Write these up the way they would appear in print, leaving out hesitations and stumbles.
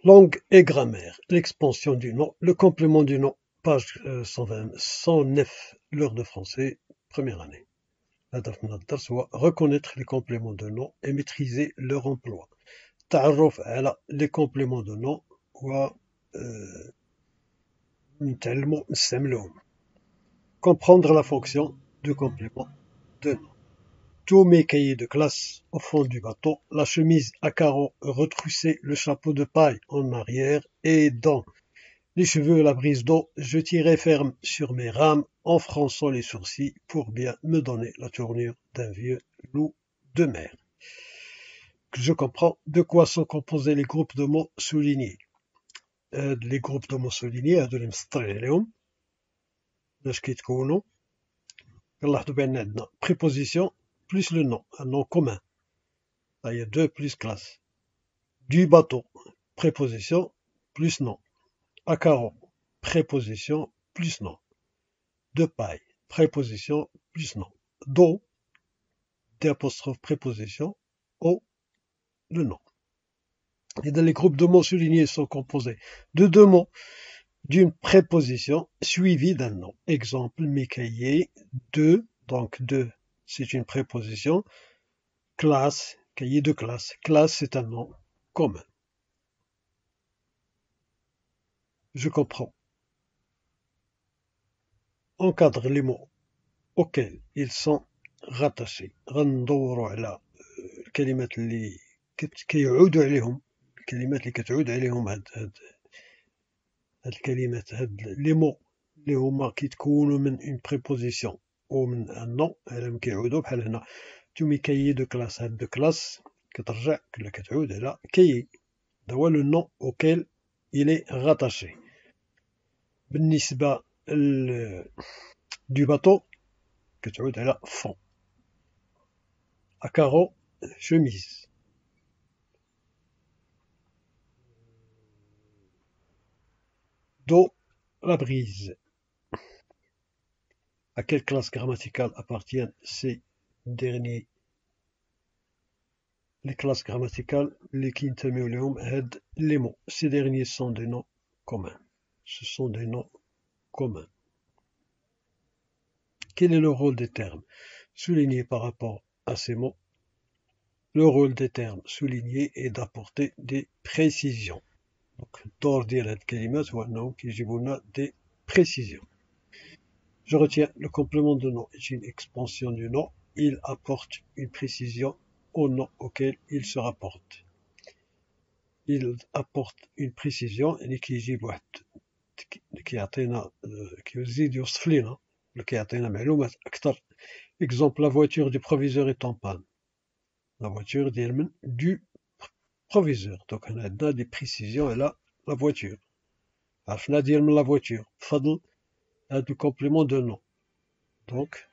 Langue et grammaire. L'expansion du nom, le complément du nom, page 109, l'heure de français, première année. الهدف من الدرس هو reconnaître les compléments de nom et maîtriser leur emploi. تعرف على les compléments de nom و نتعلموا نستعملوهم. Comprendre la fonction du complément de nom. Tous mes cahiers de classe au fond du bateau, la chemise à carreaux retroussée, le chapeau de paille en arrière et dans les cheveux à la brise d'eau, je tirais ferme sur mes rames en fronçant les sourcils pour bien me donner la tournure d'un vieux loup de mer. Je comprends de quoi sont composés les groupes de mots soulignés. Les groupes de mots soulignés هادو اللي مسطرين عليهم باش كيتكونوا كنلاحظوا بان عندنا préposition plus le nom, un nom commun. Là, il y a deux plus classe. Du bateau, préposition plus nom. À carreaux, préposition plus nom. De paille, préposition plus nom. D'eau, d'apostrophe préposition, au, le nom. Et dans les groupes de mots soulignés sont composés de deux mots, d'une préposition suivie d'un nom. Exemple, mes cahiers, deux, donc deux, c'est une préposition. Classe, cahier de classe. Classe, c'est un nom commun. Je comprends. Encadre les mots auxquels ils sont rattachés. غندوروا على الكلمات اللي كيعودوا عليهم الكلمات اللي كتعود عليهم هاد الكلمات هاد لي مو اللي هما كيتكونوا من اون بريبوزيسيون ومن ان نون على كيعودوا بحال هنا تومي كايي دو كلاس هاد دو كلاس كترجع ولا كتعود على كايي هذا هو لو نون اوكيل il est rattaché. بالنسبة du bateau كتعود على fond. À carreaux, chemise. D'eau, la brise. À quelle classe grammaticale appartiennent ces derniers? Les classes grammaticales, les les mots. Ces derniers sont des noms communs. Ce sont des noms communs. Quel est le rôle des termes soulignés par rapport à ces mots? Le rôle des termes soulignés est d'apporter des précisions. Donc, دور ديال هاد الكلمات هو أنهم كيجيبوا لنا des précisions. Je retiens, le complément de nom est une expansion du nom. Il apporte une précision au nom auquel il se rapporte. Il apporte une précision يعني كيجيب واحد كيعطينا كيزيد يوصف لينا ولا كيعطينا معلومات أكثر. Exemple, la voiture du proviseur est en panne. La voiture du proviseur. Donc on a des précisions et là la voiture. عرفنا ديال من la voiture. بفضل هذا complément de nom. Donc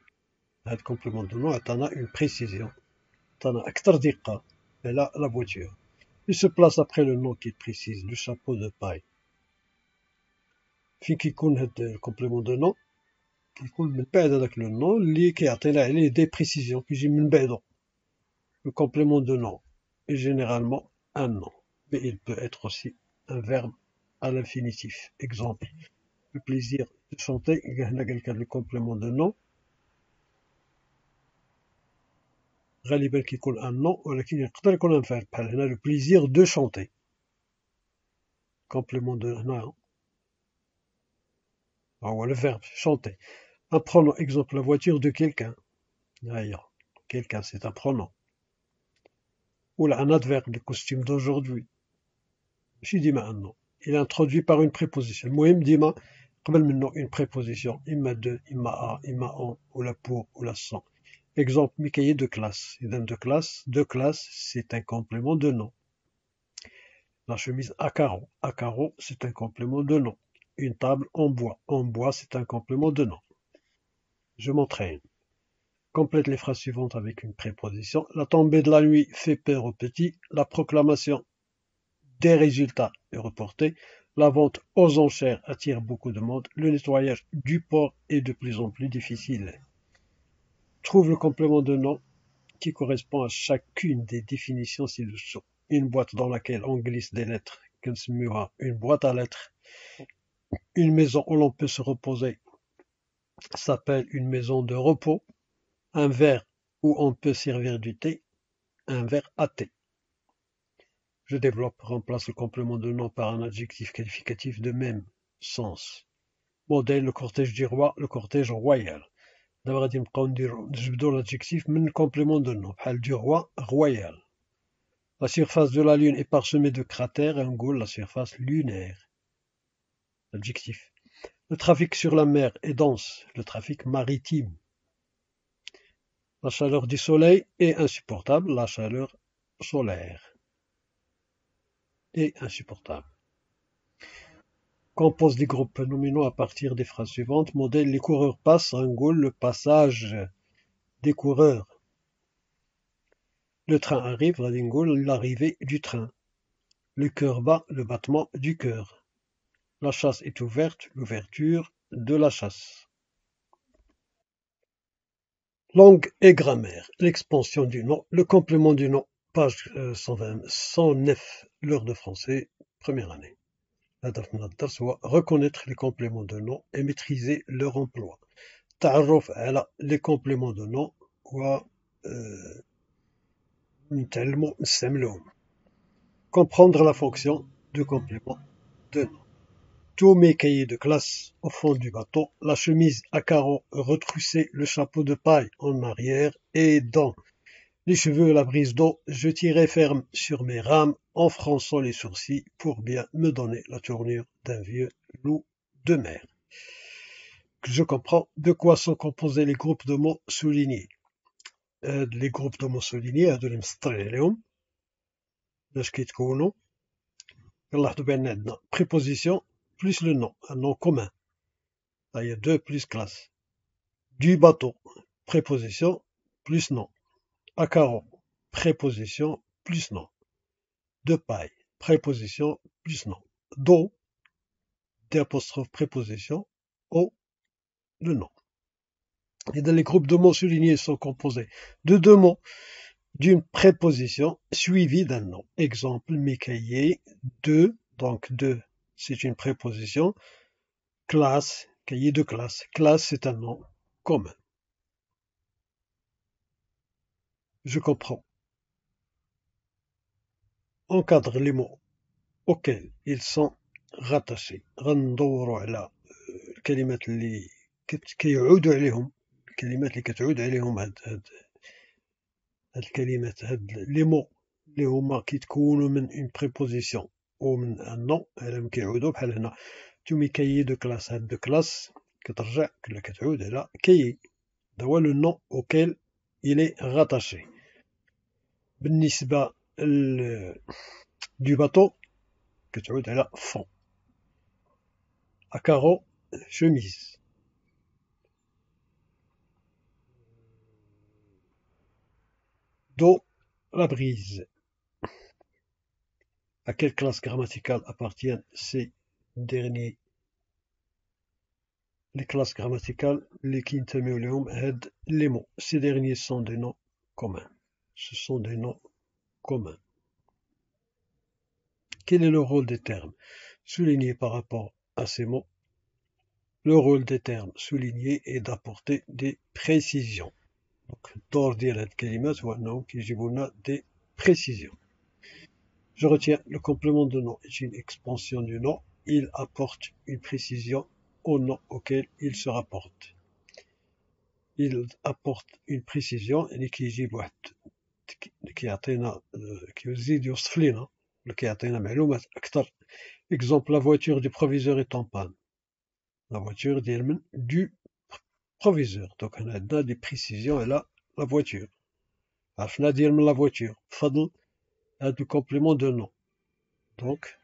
هذا complément de nom عطانا une précision. عطانا أكثر دقة على la voiture. Il se place après le nom qu'il précise, le chapeau de paille. فين كيكون هاد الكومبليمون دو نو كيكون من بعد هذاك لو نو اللي كيعطينا عليه دي بريسيزيون كيجي من بعدو. Le complément de nom est généralement un nom, mais il peut être aussi un verbe à l'infinitif. Exemple, le plaisir de chanter, هنا قالك le complément de nom غالبا كيكون un nom ولكن يقدر يكون un verbe بحال هنا le plaisir de chanter. Complément de هنا هو le verbe chanter. Un pronom, exemple, la voiture de quelqu'un. D'ailleurs, quelqu'un, c'est un pronom. Ou un adverbe, le costume d'aujourd'hui. Je dis maintenant. Il est introduit par une préposition. المهم ديما قبل منه une préposition. إما de, إما à, إما en, ou la pour, ou la sans. Exemple, mes cahiers de classe. De classe, c'est un complément de nom. La chemise à carreaux. À carreaux, c'est un complément de nom. Une table en bois. En bois, c'est un complément de nom. Je m'entraîne. Complète les phrases suivantes avec une préposition. La tombée de la nuit fait peur aux petits. La proclamation des résultats est reportée. La vente aux enchères attire beaucoup de monde. Le nettoyage du port est de plus en plus difficile. Trouve le complément de nom qui correspond à chacune des définitions ci-dessous. Une boîte dans laquelle on glisse des lettres une boîte à lettres. Une maison où l'on peut se reposer s'appelle une maison de repos. Un verre où on peut servir du thé, un verre à thé. Je développe, remplace le complément de nom par un adjectif qualificatif de même sens. Modèle, le cortège du roi, le cortège royal. دابا غادي نبقاو نجبدو l'adjectif من complément de nom بحال du roi royal. La surface de la Lune est parsemée de cratères, نقول la surface lunaire. Adjectif. Le trafic sur la mer est dense, le trafic maritime. La chaleur du soleil est insupportable, la chaleur solaire est insupportable. Compose des groupes nominaux à partir des phrases suivantes. Modèle, les coureurs passent, نقول le passage des coureurs. Le train arrive, غادي نقول l'arrivée du train. Le cœur bat, le battement du cœur. La chasse est ouverte, l'ouverture de la chasse. Langue et grammaire. L'expansion du nom, le complément du nom, page 109, l'heure de français, première année. الهدف من الدرس هو reconnaître les compléments de nom et maîtriser leur emploi. تعرف على les compléments de nom و نتعلموا نستعملوهم. Comprendre la fonction du complément de nom. Tous mes cahiers de classe au fond du bateau, la chemise à carreaux retroussée, le chapeau de paille en arrière et dans les cheveux la brise d'eau, je tirais ferme sur mes rames en fronçant les sourcils pour bien me donner la tournure d'un vieux loup de mer. Je comprends de quoi sont composés les groupes de mots soulignés. Les groupes de mots soulignés هادو اللي مسطرين عليهم باش كيتكونوا كنلاحظوا بان عندنا préposition plus le nom, un nom commun. Là, il y a deux plus classe. Du bateau, préposition plus nom. À carreaux, préposition plus nom. De paille, préposition plus nom. D'eau, d'apostrophe préposition, au, le nom. Et dans les groupes de mots soulignés sont composés de deux mots, d'une préposition suivie d'un nom. Exemple, mes cahiers, deux, donc deux, c'est une préposition. Classe, cahier de classe. Classe, c'est un nom commun. Je comprends. Encadre les mots auxquels ils sont rattachés. غندوروا على الكلمات اللي كيعودوا عليهم الكلمات اللي كتعود عليهم هاد الكلمات هاد لي مو اللي هما كيتكونوا من اون بريبوزيسيون ومن ان نون على كيعودوا بحال هنا تومي كايي دو كلاس هاد دو كلاس كترجع ولا كتعود على كايي هذا هو لو نون اوكيل إلي غاتاشي. بالنسبة دو باطو كتعود على فون. à carreaux chemise. D'eau, la brise. À quelle classe grammaticale appartiennent ces derniers? Les classes grammaticales, les les mots. Ces derniers sont des noms communs. Ce sont des noms communs. Quel est le rôle des termes soulignés par rapport à ces mots? Le rôle des termes soulignés est d'apporter des précisions. Donc, الدور ديال هاد الكلمات هو أنهم كيجيبوا لنا des précisions. Je retiens, le complément de nom est une expansion du nom. Il apporte une précision au nom auquel il se rapporte. Il apporte une précision يعني كيجيب واحد كيعطينا كيزيد يوصف لينا ولا كيعطينا معلومات أكثر. Exemple, la voiture du proviseur est en panne. La voiture du proviseur. Donc on a des précisions et là la voiture. عرفنا ديال من la voiture. بفضل هاد le complément de nom. Donc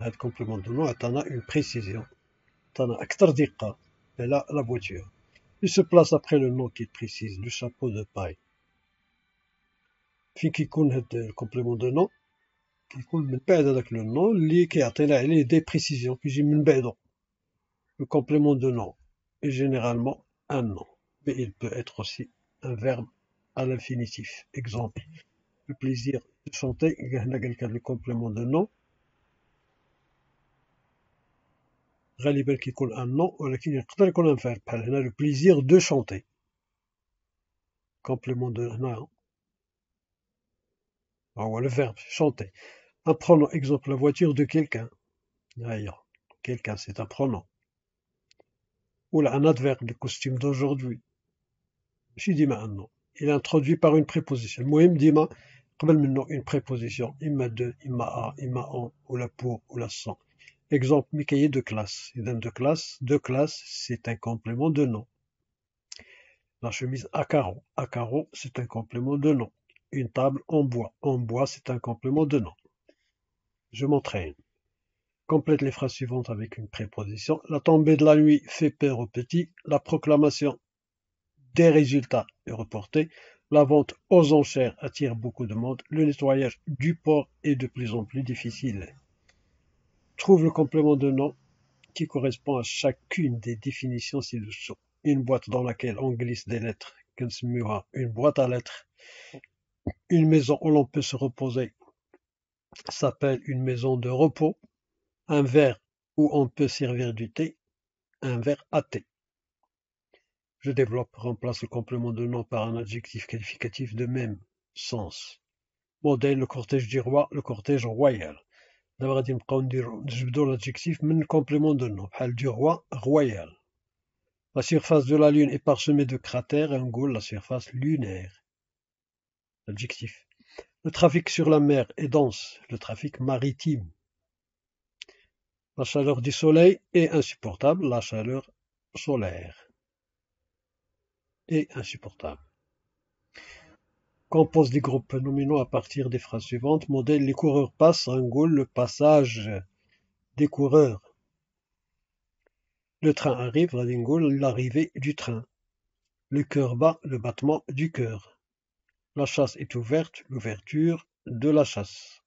هاد complément de nom عطانا une précision. عطانا أكثر دقة على la voiture. Il se place après le nom qui précise le chapeau de paille. فين كيكون هاد الكومبليمون دو نون كيكون من بعد هذاك لو نون اللي كيعطينا عليه دي بريسيزيون كيجي من بعدو. Le complément de nom est généralement un nom, mais il peut être aussi un verbe à l'infinitif. Exemple, le plaisir de chanter, le complément de nom غالبا كيكون ان نو ولكن يقدر يكون ان فيرب بحال هنا لو بليزير دو شونتي كومبليمون دو هنا هو لو فيرب شونتي ان pronom exemple la voiture de quelqu'un هيا quelqu'un c'est un pronom ولا un adverbe le costume d'aujourd'hui ماشي ديما ان نو il est introduit par une préposition المهم ديما قبل منه une préposition إما de إما à إما en ولا pour ولا sans. Exemple, mes cahiers de classe. De classe, c'est un complément de nom. La chemise à carreaux, c'est un complément de nom. Une table en bois, c'est un complément de nom. Je m'entraîne. Complète les phrases suivantes avec une préposition. La tombée de la nuit fait peur aux petits. La proclamation des résultats est reportée. La vente aux enchères attire beaucoup de monde. Le nettoyage du port est de plus en plus difficile. Trouve le complément de nom qui correspond à chacune des définitions ci-dessous. Une boîte dans laquelle on glisse des lettres, une boîte à lettres. Une maison où l'on peut se reposer s'appelle une maison de repos. Un verre où on peut servir du thé, un verre à thé. Je développe, remplace le complément de nom par un adjectif qualificatif de même sens. Modèle, le cortège du roi, le cortège royal. D'abord, غادي نبقاو نجبدو l'adjectif من complément de nom بحال du roi royal. La surface de la Lune est parsemée de cratères, نقول la surface lunaire. L'adjectif. Le trafic sur la mer est dense, le trafic maritime. La chaleur du soleil est insupportable, la chaleur solaire est insupportable. Compose des groupes nominaux à partir des phrases suivantes. Modèle, les coureurs passent, نقول le passage des coureurs. Le train arrive, غادي نقول l'arrivée du train. Le cœur bat, le battement du cœur. La chasse est ouverte, l'ouverture de la chasse.